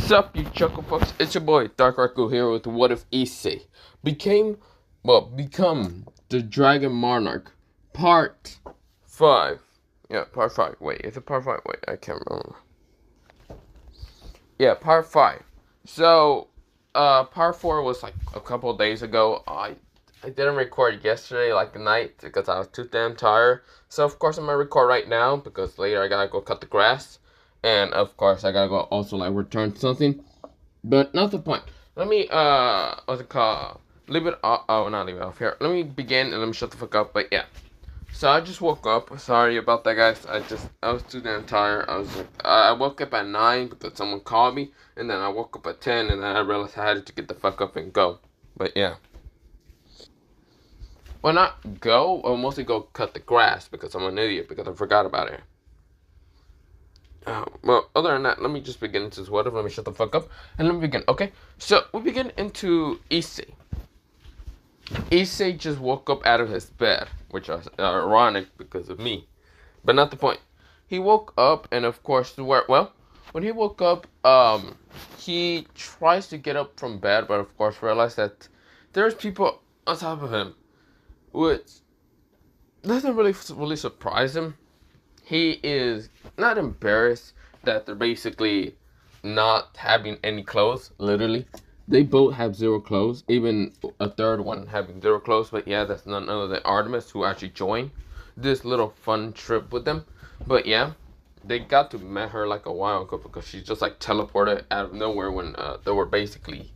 Sup, you chuckle fucks? It's your boy Dark Arco here with What If Issei become the Dragon Monarch Part 5. Yeah, Part 5. Wait, is it Part 5? Wait, I can't remember. Yeah, Part 5. So, Part 4 was like a couple of days ago. I didn't record yesterday, like the night, because I was too damn tired. So, of course, I'm gonna record right now because later I gotta go cut the grass. And of course, I gotta go also like return something, but not the point. Let me what's it called? Leave it off. Oh, not leave it off here. Let me begin and let me shut the fuck up. But yeah, so I just woke up. Sorry about that, guys. I was too damn tired. I woke up at 9 because someone called me, and then I woke up at 10, and then I realized I had to get the fuck up and go. But yeah. Well, not go. I'll mostly go cut the grass because I'm an idiot because I forgot about it. Well, other than that, let me just begin into this what if. Let me shut the fuck up and let me begin. Okay, so we begin into Issei. Issei just woke up out of his bed, which is ironic because of me, but not the point. He woke up, and of course, when he woke up, he tries to get up from bed, but of course, realized that there's people on top of him, which doesn't really surprise him. He is not embarrassed that they're basically not having any clothes, literally. They both have zero clothes, even a third one having zero clothes. But yeah, that's none other than Artemis, who actually joined this little fun trip with them. But yeah, they got to meet her like a while ago because she just like teleported out of nowhere when they were basically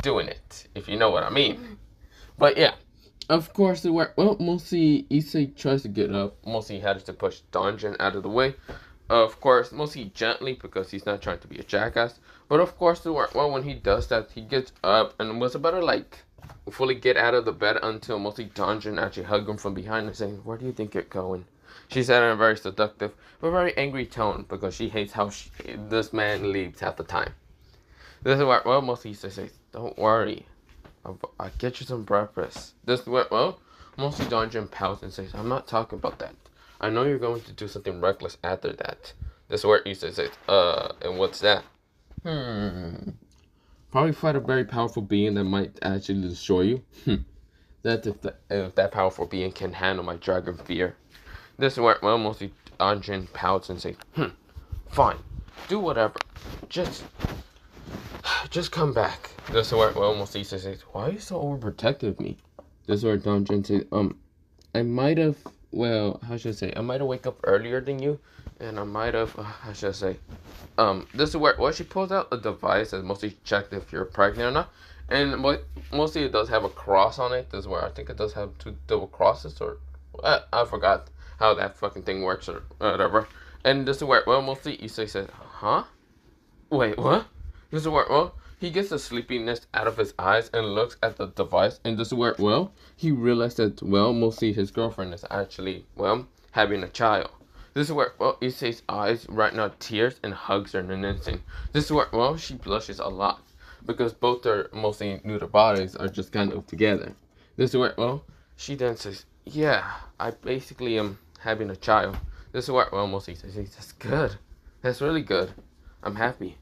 doing it, if you know what I mean. But yeah. Of course, mostly Issei tries to get up. Mostly he has to push Dungeon out of the way. Of course, mostly gently because he's not trying to be a jackass. But of course, when he does that, he gets up and was about to like fully get out of the bed until mostly Dungeon actually hugged him from behind and saying, "Where do you think you're going?" She said in a very seductive but very angry tone because she hates how this man leaves half the time. This is where mostly Issei says, "Don't worry. I'll get you some breakfast." This mostly Dungeon pouts and says, "I'm not talking about that. I know you're going to do something reckless after that." This is where Issei says, and what's that? Probably fight a very powerful being that might actually destroy you. That's if that powerful being can handle my dragon fear. This is where, mostly Dungeon pouts and says, fine, do whatever. Just come back. This is where, mostly Issei says, "Why are you so overprotective of me?" This is where Dungeon says, I might have, I might have wake up earlier than you, and I might have, this is where, she pulls out a device that mostly checks if you're pregnant or not, and mostly it does have a cross on it. This is where I think it does have 2 double crosses, or, I forgot how that fucking thing works, or whatever. And this is where, mostly Issei says, huh? Wait, what? This is where, he gets the sleepiness out of his eyes and looks at the device, and this is where, he realized that, mostly his girlfriend is actually, having a child. This is where, Issei's eyes right now tears and hugs her in an instant. This is where, she blushes a lot because both their mostly neuter bodies are just kind of together. This is where, she then says, yeah, I basically am having a child. This is where, mostly says, that's good. That's really good. I'm happy.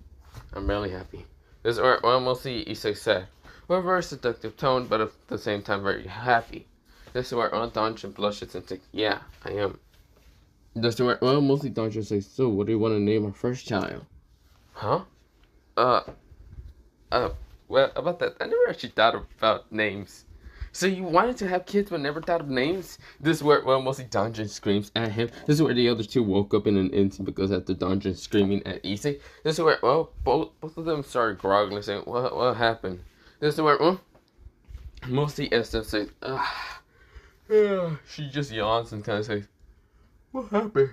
I'm really happy. This is where, mostly Issei said, with a very seductive tone, but at the same time very happy. This is where Dungeon blushes and says, yeah, I am. This is where, mostly Dungeon says, so what do you want to name our first child? Huh? Well, about that, I never actually thought about names. So you wanted to have kids but never thought of names? This is where, mostly Dungeon screams at him. This is where the other two woke up in an instant because after Dungeon screaming at Issei. This is where, both of them started groggling, saying, what happened? This is where, mostly Esther says, she just yawns and kind of says, what happened?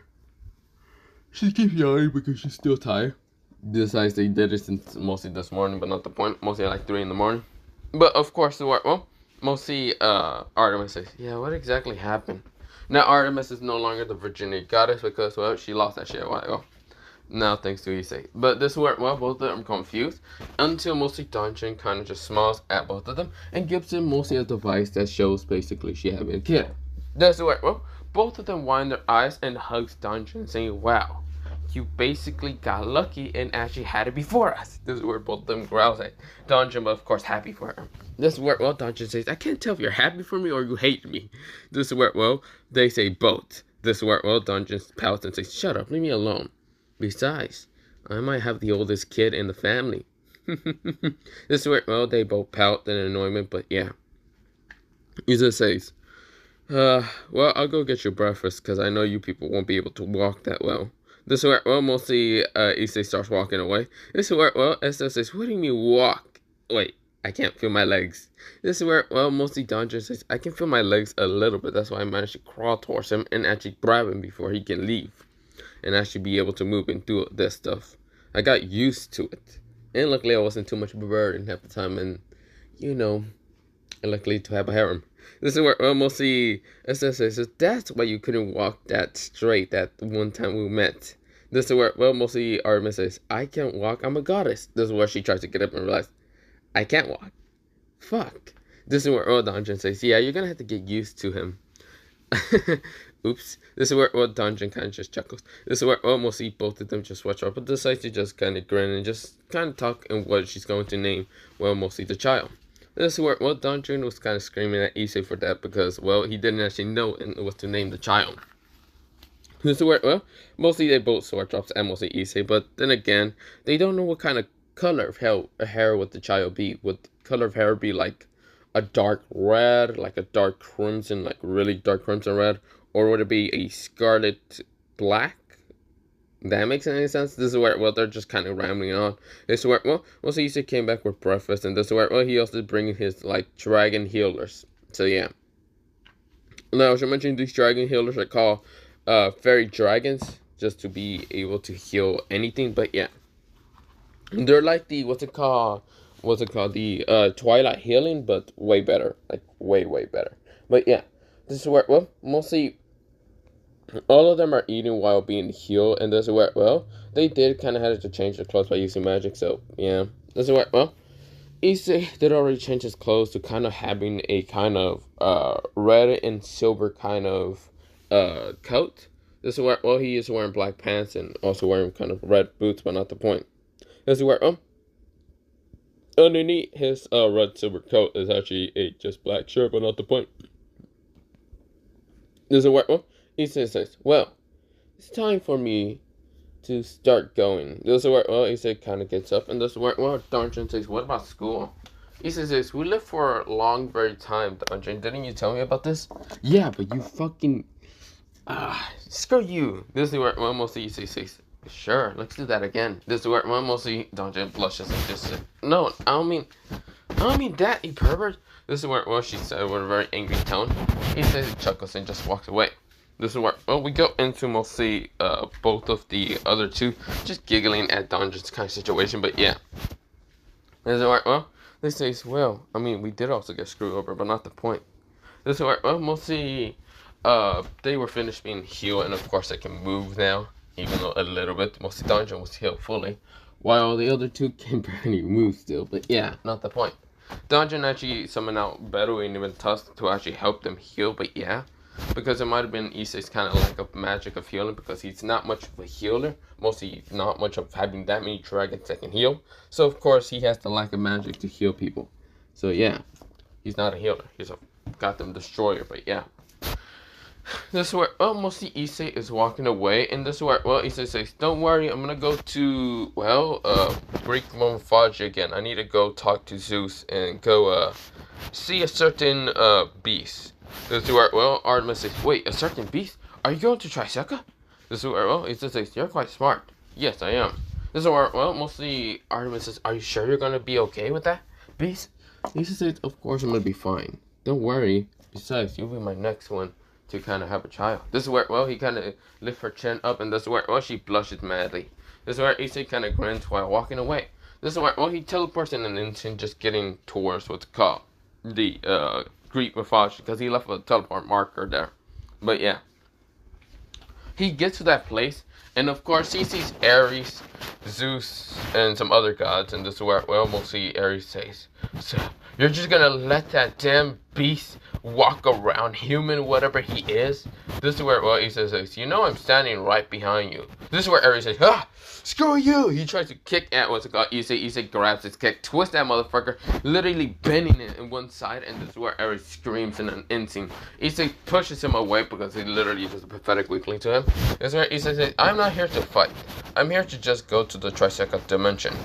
She keeps yawning because she's still tired. Decides they did it since mostly this morning, but not the point. Mostly at like 3 in the morning. But of course, mostly Artemis says, yeah, what exactly happened? Now Artemis is no longer the Virginia goddess because, she lost that shit a while ago. Now thanks to Issei. But this is where, both of them are confused until mostly Dungeon kind of just smiles at both of them and gives them mostly a device that shows basically she having a kid. That's where, both of them wind their eyes and hugs Dungeon saying, wow, you basically got lucky and actually had it before us. This is where both of them growls at Dungeon, but of course happy for her. This is where, well, Dungeon says, I can't tell if you're happy for me or you hate me. This is where, well, they say both. This is where, well, Dungeon pouts and says, shut up, leave me alone. Besides, I might have the oldest kid in the family. This is where, well, they both pout in annoyment, but yeah. Issei says, well, I'll go get your breakfast, because I know you people won't be able to walk that well. This is where, well, mostly, Issei starts walking away. This is where, well, Esther says, what do you mean walk? Wait, I can't feel my legs. This is where, well, mostly Dungeon says, I can feel my legs a little bit. That's why I managed to crawl towards him and actually grab him before he can leave. And actually be able to move and do this stuff. I got used to it. And luckily I wasn't too much of a burden at the time. And, you know, and luckily to have a harem. This is where, well, mostly Esther says, that's why you couldn't walk that straight that one time we met. This is where, well, mostly Artemis says, I can't walk, I'm a goddess. This is where she tries to get up and realize, I can't walk. Fuck. This is where Earl Dungeon says, yeah, you're gonna have to get used to him. Oops. This is where Earl Dungeon kind of just chuckles. This is where Earl mostly both of them just watch out, but decides to just kind of grin and just kind of talk in what she's going to name, well, mostly the child. This is where, well, Dungeon was kind of screaming at Issei for that because, well, he didn't actually know what to name the child. This is where, well, mostly they both sword drops and mostly Issei, but then again, they don't know what kind of color of hair would the child be. Would the color of hair be like a dark red, like a dark crimson, like really dark crimson red, or would it be a scarlet black? That makes any sense? This is where, well, they're just kind of rambling on. This is where, well, mostly Issei came back with breakfast, and this is where, well, he also is bringing his, like, dragon healers. So, yeah. Now, I should mention these dragon healers are called fairy dragons, just to be able to heal anything, but yeah. They're like the, what's it called, the Twilight healing, but way better, like, way, way better. But yeah, this is where, well, mostly all of them are eating while being healed, and this is where, well, they did kind of have to change their clothes by using magic, so, yeah. This is where, well, Issei did already change his clothes to kind of having a kind of red and silver kind of coat. This is where, well, he is wearing black pants and also wearing kind of red boots, but not the point. This is where, underneath his red silver coat is actually a just black shirt, but not the point. This is where, well, Issei says, well, it's time for me to start going. This is where, well, Issei kind of gets up, and this is where, well, Dungeon says, what about school? Issei says, we live for a long, very time, Dungeon. Didn't you tell me about this? Yeah, but you fucking, screw you. This is where, well, mostly Issei says, sure, let's do that again. This is where, well, mostly Dungeon blushes and just says, no, I don't mean that, you pervert. This is where, well, she said with a very angry tone. Issei chuckles and just walks away. This is where, well, we go into mostly both of the other two just giggling at Dungeon's kind of situation, but yeah. This is where, well, they say, well, I mean, we did also get screwed over, but not the point. This is where, well, mostly they were finished being healed, and of course they can move now, even though a little bit. Mostly Dungeon was healed fully, while the other two can barely move still, but yeah, not the point. Dungeon actually summoned out Beru and even Tusk to actually help them heal, but yeah. Because it might have been Issei's kind of lack of magic of healing, because he's not much of a healer. Mostly not much of having that many dragons that can heal. So, of course, he has the lack of magic to heal people. So, yeah. He's not a healer. He's a goddamn destroyer, but yeah. This is where, well, mostly Issei is walking away. And this is where, well, Issei says, don't worry, I'm gonna go to, well, Greek mythology again. I need to go talk to Zeus and go, see a certain, beast. This is where, well, Artemis says, wait, a certain beast? Are you going to Triseca? This is where, well, Issei says, you're quite smart. Yes, I am. This is where, well, mostly Artemis says, are you sure you're going to be okay with that beast? Issei says, of course I'm going to be fine. Don't worry. Besides, you'll be my next one to kind of have a child. This is where, well, he kind of lifts her chin up, and this is where, well, she blushes madly. This is where Issei kind of grins while walking away. This is where, well, he teleports in an instant, just getting towards what's called the, Greek mythology, because he left a teleport marker there. But yeah, he gets to that place, and of course he sees Ares, Zeus, and some other gods, and this is where, well, mostly Ares says, so you're just gonna let that damn beast walk around, human, whatever he is. This is where, well, Issei says, you know I'm standing right behind you. This is where Eri says, ah, screw you. He tries to kick at, what's it called, Issei. Issei grabs his kick, twists that motherfucker, literally bending it in one side, and this is where Eri screams in an insane. Issei pushes him away because he literally is a pathetic weakling to him. This is where Issei says, I'm not here to fight. I'm here to just go to the Trisecond dimension.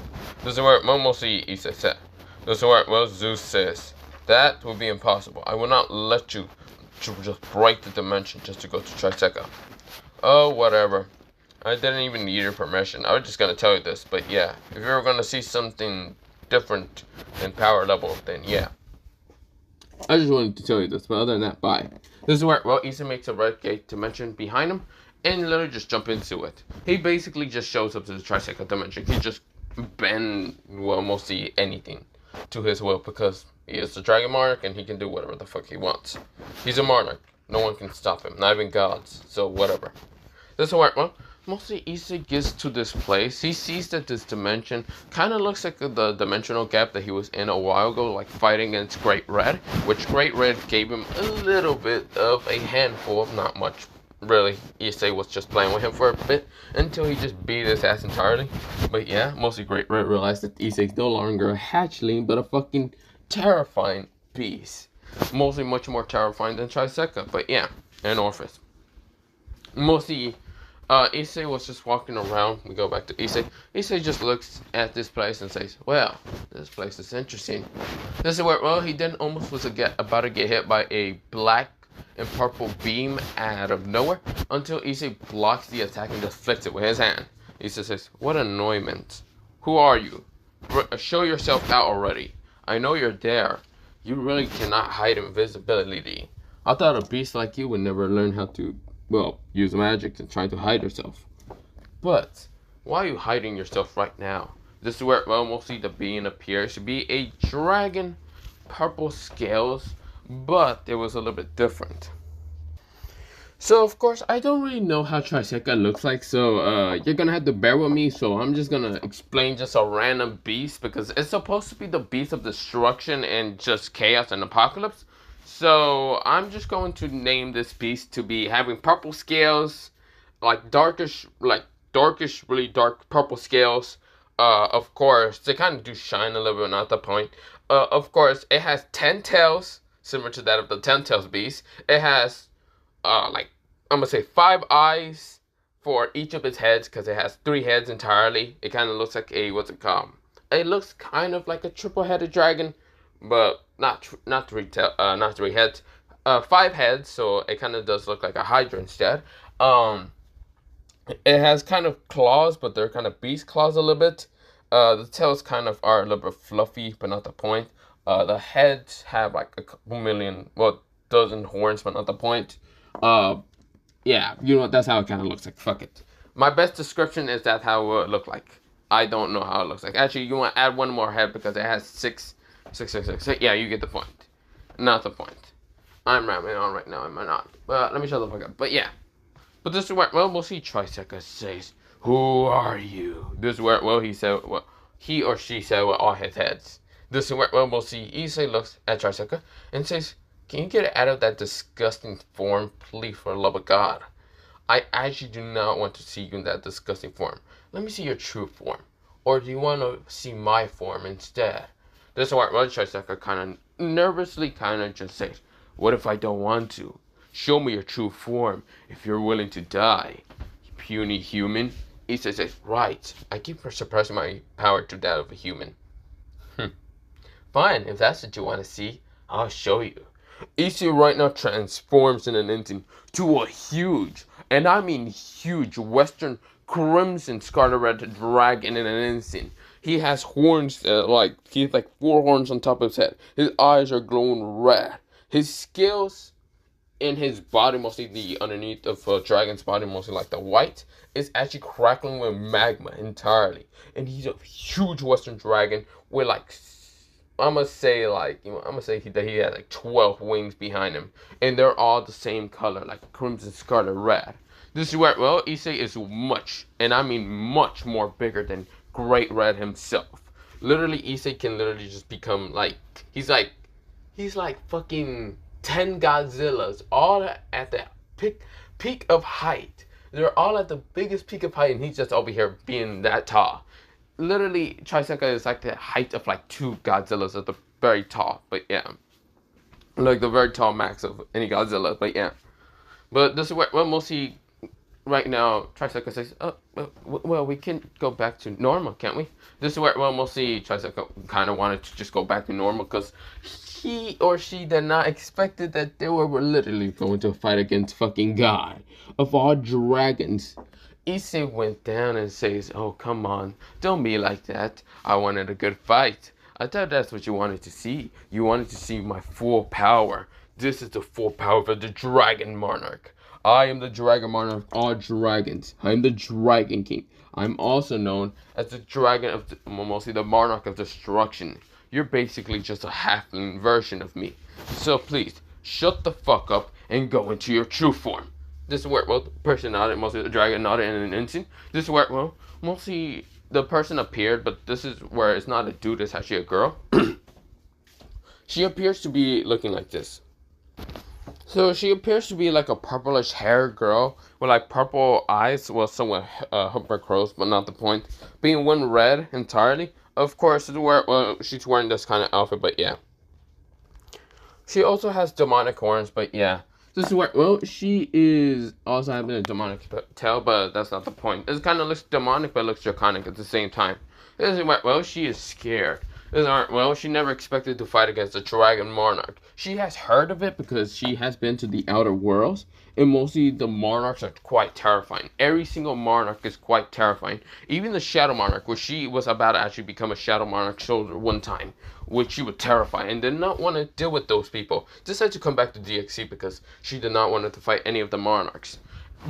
This is where Momoshi Issei said. This is where, well, Zeus says, that will be impossible. I will not let you just break the dimension just to go to Trisecond. Oh, whatever. I didn't even need your permission. I was just gonna tell you this, but yeah, if you're gonna see something different in power level, then yeah. I just wanted to tell you this, but other than that, bye. This is where, well, Issei makes a red gate dimension behind him, and literally just jump into it. He basically just shows up to the Trisecond dimension. He just bend, well, mostly anything to his will, because he is the Dragon Monarch, and he can do whatever the fuck he wants. He's a Monarch. No one can stop him, not even gods, so whatever. This is where, well, mostly Issei gets to this place. He sees that this dimension kind of looks like the dimensional gap that he was in a while ago, like fighting against Great Red, which Great Red gave him a little bit of a handful, not much. Really, Issei was just playing with him for a bit until he just beat his ass entirely. But yeah, mostly Great Red realized that Issei's no longer a hatchling, but a fucking terrifying beast. Mostly much more terrifying than Trisecond, but yeah, and Orpheus. Mostly, Issei was just walking around. We go back to Issei. Issei just looks at this place and says, well, this place is interesting. This is where, well, he then almost was about to get hit by a black and purple beam out of nowhere until Issei blocks the attack and just flicks it with his hand. Issei says, what annoyance. Who are you? Show yourself out already. I know you're there. You really cannot hide invisibility. I thought a beast like you would never learn how to, well, use magic and try to hide yourself. But why are you hiding yourself right now? This is where, well, mostly the being appears to be a dragon, purple scales, but it was a little bit different. So, of course, I don't really know how Trisecond looks like, so you're gonna have to bear with me. So I'm just gonna explain just a random beast, because it's supposed to be the beast of destruction and just chaos and apocalypse. So I'm just going to name this beast to be having purple scales, like darkish, really dark purple scales. Of course, they kind of do shine a little bit, not the point. Of course, it has 10 tails, similar to that of the 10 tails beast. It has like, I'm gonna say 5 eyes for each of its heads, because it has 3 heads entirely. It kind of looks like a, what's it called? It looks kind of like a triple-headed dragon, but not 3 heads. 5 heads, so it kind of does look like a hydra instead. It has kind of claws, but they're kind of beast claws a little bit. The tails kind of are a little bit fluffy, but not the point. The heads have like a couple million, well, dozen horns, but not the point. Yeah, you know what, that's how it kind of looks like. Fuck it. My best description is that how it would look like. I don't know how it looks like. Actually, you want to add one more head because it has 6. Yeah, you get the point. Not the point. I'm rambling on right now, am I not? But let me shut the fuck up. But yeah. But this is where, well, we'll see Trisecond says, who are you? This is where, well, he said, well, he or she said with all his heads. This is where, well, we'll see Issei looks at Trisecond and says, can you get it out of that disgusting form, please, for the love of God? I actually do not want to see you in that disgusting form. Let me see your true form. Or do you want to see my form instead? This is where, well, Trisecond kind of nervously kind of just says, what if I don't want to? Show me your true form if you're willing to die, puny human. Issei says, right, I keep suppressing my power to that of a human. Fine, if that's what you want to see, I'll show you. Issei right now transforms in an instant to a huge, and I mean huge, western crimson scarlet red dragon in an instant. He has horns, he has like 4 horns on top of his head. His eyes are glowing red. His scales in his body, mostly the underneath of a dragon's body, mostly like the white, is actually crackling with magma entirely. And he's a huge western dragon with like, I'm gonna say that he has like 12 wings behind him, and they're all the same color, like crimson, scarlet, red. This is where, well, Issei is much, and I mean much more bigger than Great Red himself. Literally, Issei can literally just become like, he's like fucking 10 Godzillas, all at the peak of height. They're all at the biggest peak of height, and he's just over here being that tall. Literally, Triseka is like the height of like 2 Godzillas at the very tall. But yeah, like the very tall max of any Godzilla. But yeah, but this is where mostly right now Triseka says, "Oh, well, we can go back to normal, can't we?" This is where mostly Triseka kind of wanted to just go back to normal because he or she did not expected that they were literally going to fight against fucking God of all dragons. Issei went down and says, "Oh, come on, don't be like that. I wanted a good fight. I thought that's what you wanted to see. You wanted to see my full power. This is the full power of the Dragon Monarch. I am the Dragon Monarch of all dragons. I am the Dragon King. I'm also known as the Dragon of mostly the Monarch of Destruction. You're basically just a halfling version of me. So please, shut the fuck up and go into your true form." This is where, well, the person nodded, mostly the dragon nodded in an instant. This is where, well, mostly the person appeared, but this is where it's not a dude, it's actually a girl. She appears to be looking like this. So she appears to be like a purplish hair girl with like purple eyes, well, somewhat Hooper Crows, but not the point. Being one red entirely. Of course, she's wearing this kind of outfit, but yeah. She also has demonic horns, but yeah. This is where, well, she is also having a demonic tail, but that's not the point. It kind of looks demonic, but looks draconic at the same time. This is where, well, she is scared. This is where, well, she never expected to fight against the Dragon Monarch. She has heard of it because she has been to the Outer Worlds, and mostly the Monarchs are quite terrifying. Every single Monarch is quite terrifying. Even the Shadow Monarch, which she was about to actually become a Shadow Monarch soldier one time, which she would terrify, and did not want to deal with those people. Decided to come back to DXC because she did not want to fight any of the Monarchs.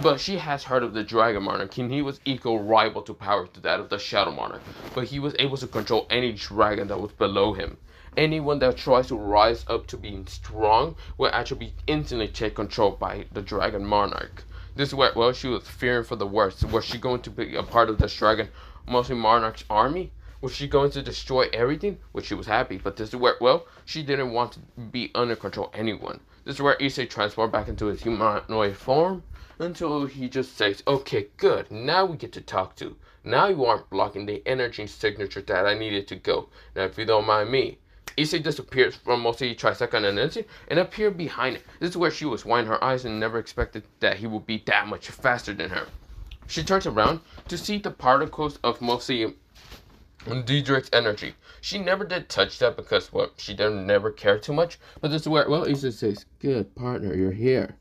But she has heard of the Dragon Monarch, and he was equal rival to power to that of the Shadow Monarch. But he was able to control any dragon that was below him. Anyone that tries to rise up to being strong will actually be instantly taken control by the Dragon Monarch. This is where, well, she was fearing for the worst. Was she going to be a part of this Dragon, mostly Monarch's army? Was she going to destroy everything? Which she was happy, but this is where, well, she didn't want to be under control anyone. This is where Issei transformed back into his humanoid form until he just says, "Okay, good, now we get to talk to. Now you aren't blocking the energy signature that I needed to go. Now if you don't mind me." Issei disappears from mostly Triseka and Nancy and appeared behind it. This is where she was winding her eyes and never expected that he would be that much faster than her. She turns around to see the particles of mostly Ddraig's energy. She never did touch that because, well, she didn't never care too much. But this is where, well, Issei says, "Good, partner, you're here.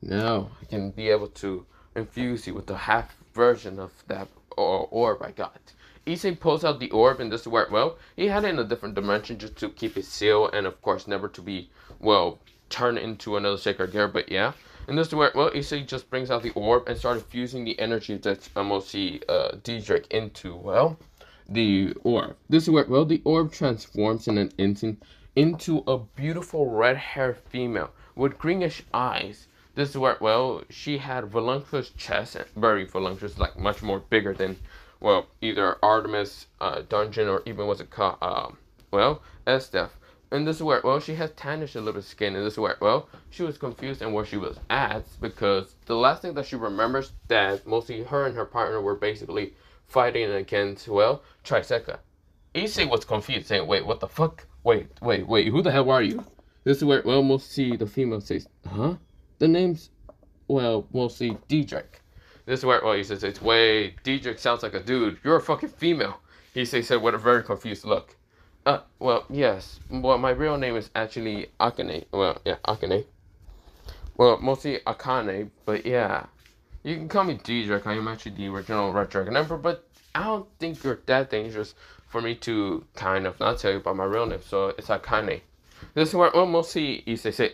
Now I can be able to infuse you with the half version of that orb I got." Issei pulls out the orb, and this is where, well, he had it in a different dimension just to keep it sealed, and of course never to be, well, turned into another sacred gear, but yeah. And this is where, well, Issei just brings out the orb and started fusing the energy that mostly Ddraig into, well, the orb. This is where, well, the orb transforms in an instant into a beautiful red-haired female with greenish eyes. This is where, well, she had voluptuous chest, very voluptuous, like much more bigger than, well, either Artemis dungeon or even what's it called, well, Estef. And this is where, well, she has tannish a little skin, and this is where, well, she was confused and where she was at because the last thing that she remembers that mostly her and her partner were basically fighting against, well, Triseka. Issei was confused, saying, "Wait, what the fuck? Wait, who the hell are you?" This is where, well, mostly the female says, "Huh? The name's, well, mostly Ddraig." This is where, well, he says, "Wait, Ddraig sounds like a dude. You're a fucking female." He said with a very confused look. Well, yes. Well, my real name is actually Akane. Well, yeah, Akane. Well, mostly Akane, but yeah. You can call me Ddraig. I am actually the original Red Dragon Emperor, but I don't think you're that dangerous for me to kind of not tell you about my real name, so it's Akane. This is where, well, mostly Issei say,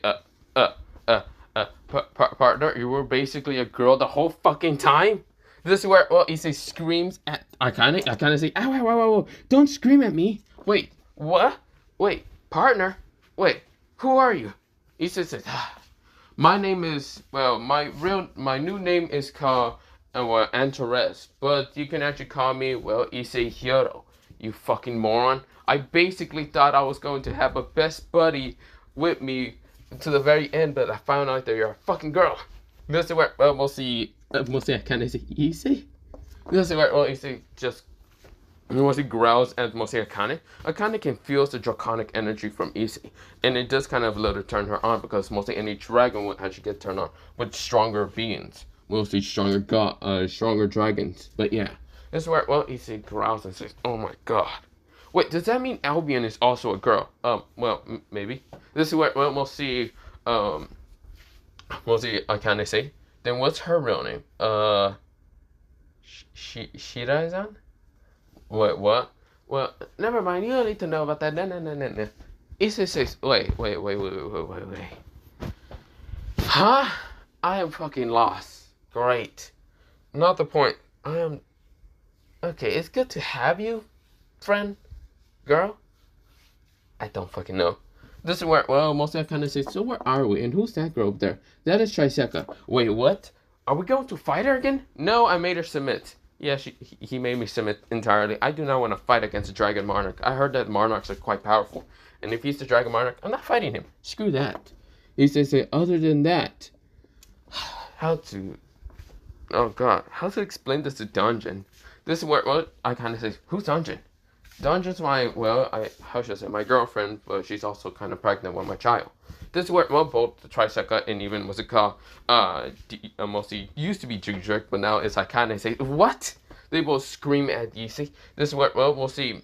partner, you were basically a girl the whole fucking time? This is where, well, Issei screams at Akane. Akane say, ow, don't scream at me. Wait, what? Wait, partner? Wait, who are you? Issei says, my name is, well, my new name is called, Antares, but you can actually call me, well, Issei Hiro, you fucking moron. I basically thought I was going to have a best buddy with me to the very end, but I found out that you're a fucking girl. This is where, well, mostly I kind of say Issei. This is where, well, Issei just mostly growls at mostly Akane. Akane can feel the draconic energy from Issei, and it does kind of let her turn her on because mostly any dragon would actually get turned on with stronger beings, mostly stronger dragons. But yeah, this is where, well, Issei growls and says, "Oh my god." Wait, does that mean Albion is also a girl? Well, maybe. This is what, well, we'll see, Akane say. Then what's her real name? Shirai-san? Wait, what? Well, never mind, you don't need to know about that. No. Issei says, wait. Huh? I am fucking lost. Great. Not the point. Okay, it's good to have you, friend. Girl? I don't fucking know. This is where, well, mostly I kind of say, so where are we? And who's that girl over there? That is Triseka. Wait, what? Are we going to fight her again? No, I made her submit. Yeah, he made me submit entirely. I do not want to fight against the Dragon Monarch. I heard that Monarchs are quite powerful. And if he's the Dragon Monarch, I'm not fighting him. Screw that. He says, other than that, how to explain this to Dungeon? This is where, well, I kind of say, who's Dungeon? Dungeon's how should I say, my girlfriend, but she's also kind of pregnant with my child. This is where, well, both the Triseka and even, what's it called, mostly used to be Ddraig, but now it's like kind of say, what? They both scream at Issei. This is where, well, we'll see,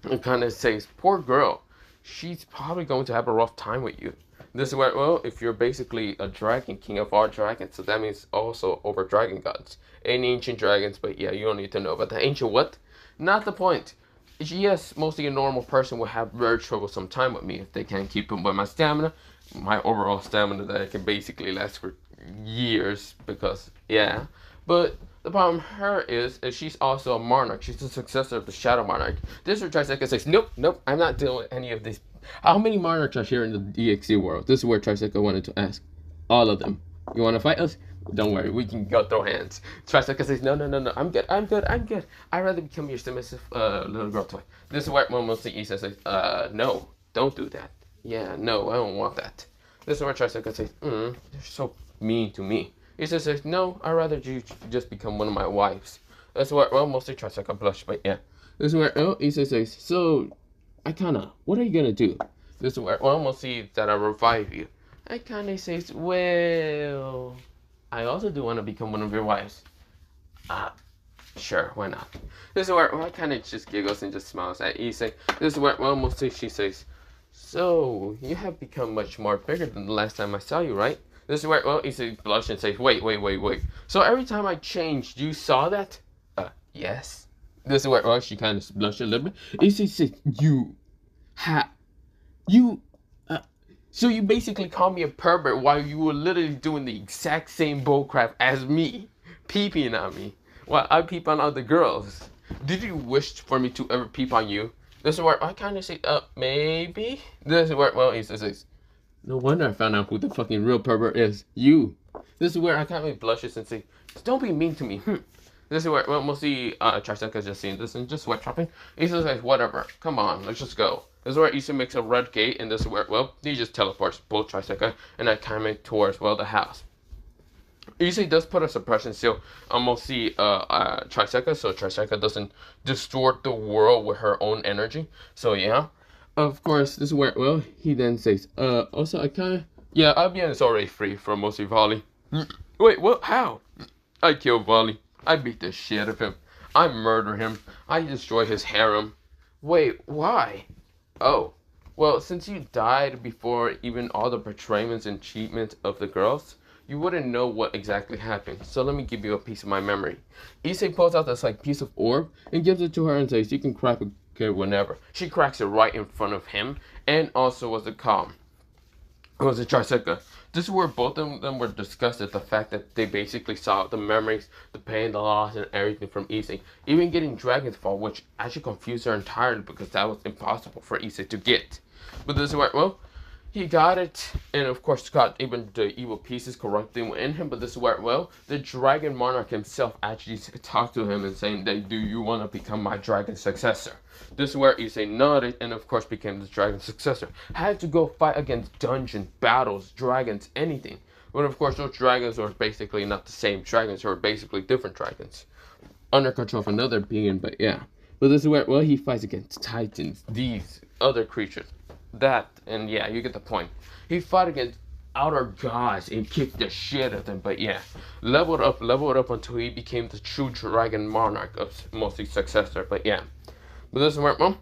it kind of says, poor girl, she's probably going to have a rough time with you. This is where, well, if you're basically a dragon, king of all dragons, so that means also over dragon gods. And ancient dragons, but yeah, you don't need to know about the ancient what? Not the point. Yes, mostly a normal person will have very troublesome time with me if they can't keep up with my stamina, my overall stamina that can basically last for years because, yeah. But the problem her is she's also a monarch. She's the successor of the Shadow Monarch. This is where Triseka says, nope, I'm not dealing with any of these. How many monarchs are here in the DXC world? This is where Triseka wanted to ask. All of them. You want to fight us? Don't worry, we can go throw hands. Triseka says, no, I'm good. I'd rather become your submissive little girl toy. This is where mostly Issei says, no, don't do that. Yeah, no, I don't want that. This is where Triseka says, you're so mean to me. Issei says, no, I'd rather you just become one of my wives. That's where, well, mostly Triseka blush, but yeah. This is where, Issei says, so, what are you gonna do? This is where, well, mostly that I revive you. Akane says, well, I also do want to become one of your wives. Sure, why not? This is where, well, Akane just giggles and just smiles at Issei. This is where, well, mostly she says, so, you have become much more bigger than the last time I saw you, right? This is where, well, Issei blushes and says, wait. So every time I changed, you saw that? Yes. This is where, well, she kind of blushed a little bit. Issei says, so you basically called me a pervert while you were literally doing the exact same bullcrap as me, peeping on me, while I peep on other girls. Did you wish for me to ever peep on you? This is where I kind of say, maybe. This is where, well, he says, no wonder I found out who the fucking real pervert is. You. This is where I kind of blushes and say, don't be mean to me. This is where, well, mostly Triseka's just seeing this and just sweat dropping. He says, like, whatever, come on, let's just go. This is where Issei makes a red gate, and this is where, well, he just teleports both Triseka and Akane towards, well, the house. Issei does put a suppression seal on mostly Triseka, so Triseka doesn't distort the world with her own energy. So yeah, of course, this is where, well, he then says, also Akane, yeah, Albion is already free from mostly Volley. Wait, what? How? I killed Volley. I beat the shit out of him. I murder him. I destroy his harem. Wait, why? Oh, well, since you died before even all the betrayals and cheatment of the girls, you wouldn't know what exactly happened. So let me give you a piece of my memory. Issei pulls out this like piece of orb and gives it to her and says, you can crack it whenever. She cracks it right in front of him, and also was a calm. It was a Triseka. This is where both of them were discussed, the fact that they basically saw the memories, the pain, the loss, and everything from Issei. Even getting Dragon's Fall, which actually confused her entirely because that was impossible for Issei to get. But this is where, well, He got it, and of course got even the evil pieces corrupting within him. But this is where, well, the Dragon Monarch himself actually talked to him and saying that, do you want to become my dragon successor? This is where Issei nodded, and of course became the dragon successor. Had to go fight against dungeons, battles, dragons, anything. But of course those dragons were basically not the same dragons, they were basically different dragons. Under control of another being, but yeah. But this is where, well, he fights against titans, these other creatures. That, and yeah, you get the point. He fought against outer gods and kicked the shit out of them, but yeah. Leveled up until he became the true dragon monarch of mostly successor, but yeah. But this is where, well,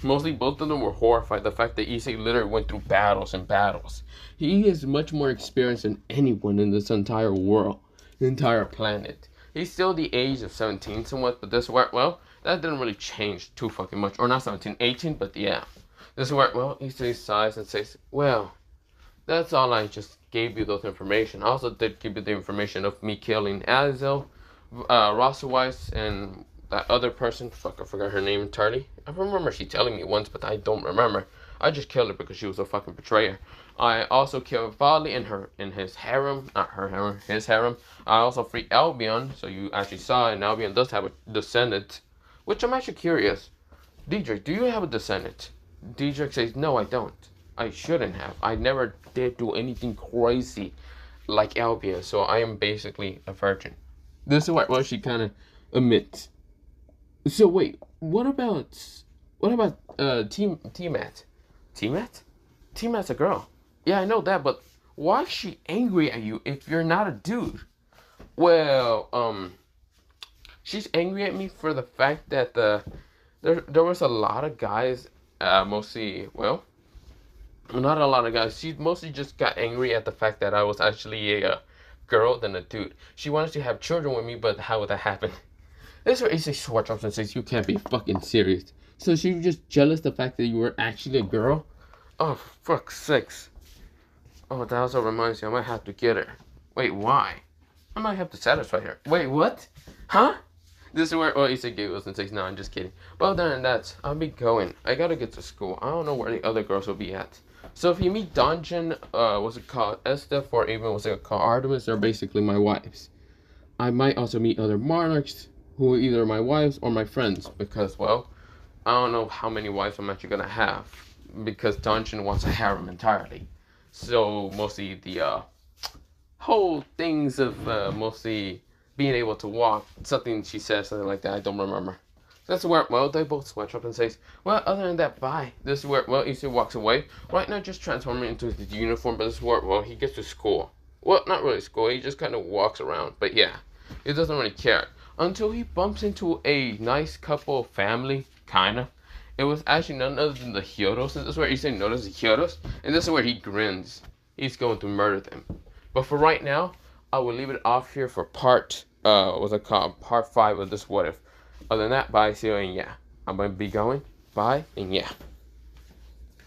mostly both of them were horrified. The fact that Issei literally went through battles and battles. He is much more experienced than anyone in this entire world, the entire planet. He's still the age of 17 somewhat, but this where, well, that didn't really change too fucking much. Or not 17, 18, but yeah. This is where, well, Issei sighs and says, well, that's all I just gave you those information. I also did give you the information of me killing Azazel, Rossawise, and that other person. Fuck, I forgot her name entirely. I remember she telling me once, but I don't remember. I just killed her because she was a fucking betrayer. I also killed Vali in his harem, not her harem, his harem. I also freed Albion, so you actually saw, and Albion does have a descendant, which I'm actually curious. Ddraig, do you have a descendant? Ddraig says, no, I don't. I shouldn't have. I never did do anything crazy like Albion, so I am basically a virgin. This is what she kind of admits. So wait, what about T-Mat? T-Mat? T-Mat's a girl. Yeah, I know that, but why is she angry at you if you're not a dude? Well, she's angry at me for the fact that there was a lot of guys, mostly, well, not a lot of guys. She mostly just got angry at the fact that I was actually a girl than a dude. She wanted to have children with me, but how would that happen? This is where Issei swore up and says, you can't be fucking serious. So she was just jealous the fact that you were actually a girl? Oh, fuck's sakes. Oh, that also reminds me, I might have to get her. Wait, why? I might have to satisfy her. Wait, what? Huh? This is where, well, Issei giggles and says, no, I'm just kidding. But other than that, I'll be going. I gotta get to school. I don't know where the other girls will be at. So if you meet Dungeon, what's it called, Estef, or even what's it called, Artemis, they're basically my wives. I might also meet other monarchs, who are either my wives or my friends, because, well, I don't know how many wives I'm actually gonna have, because Dungeon wants a harem entirely. So mostly the whole things of mostly being able to walk, something she says, something like that, I don't remember. So that's where, well, they both switch up and says, well, other than that, bye. This is where, well, Issei walks away. Right now, just transforming into his uniform, but this is where, well, he gets to school. Well, not really school, he just kind of walks around, but yeah, he doesn't really care. Until he bumps into a nice couple family, kinda. It was actually none other than the Hyodos. This is where Issei notices the Hyodos, and this is where he grins. He's going to murder them. But for right now, I will leave it off here for part 5 of this What If. Other than that, bye, see you, and yeah. I'm going to be going. Bye, and yeah.